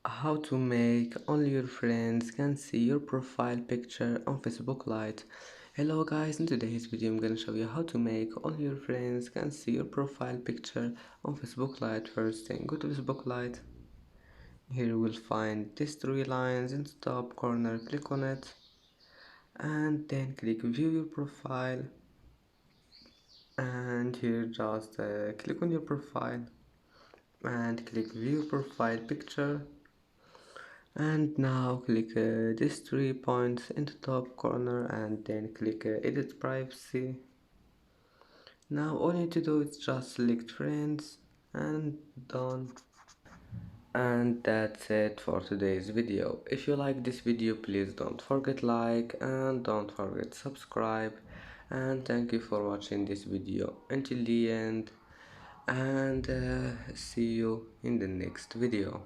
How to make only your friends can see your profile picture on Facebook Lite. Hello guys, in today's video I'm gonna show you how to make only your friends can see your profile picture on Facebook Lite. First thing, go to Facebook Lite. Here you will find these three lines in the top corner, click on it and then click view your profile, and here just click on your profile and click view profile picture. And now click these 3 points in the top corner and then click edit privacy. Now all you need to do is just select friends and done. And that's it for today's video. If you like this video, please don't forget like and don't forget subscribe, and thank you for watching this video until the end, and see you in the next video.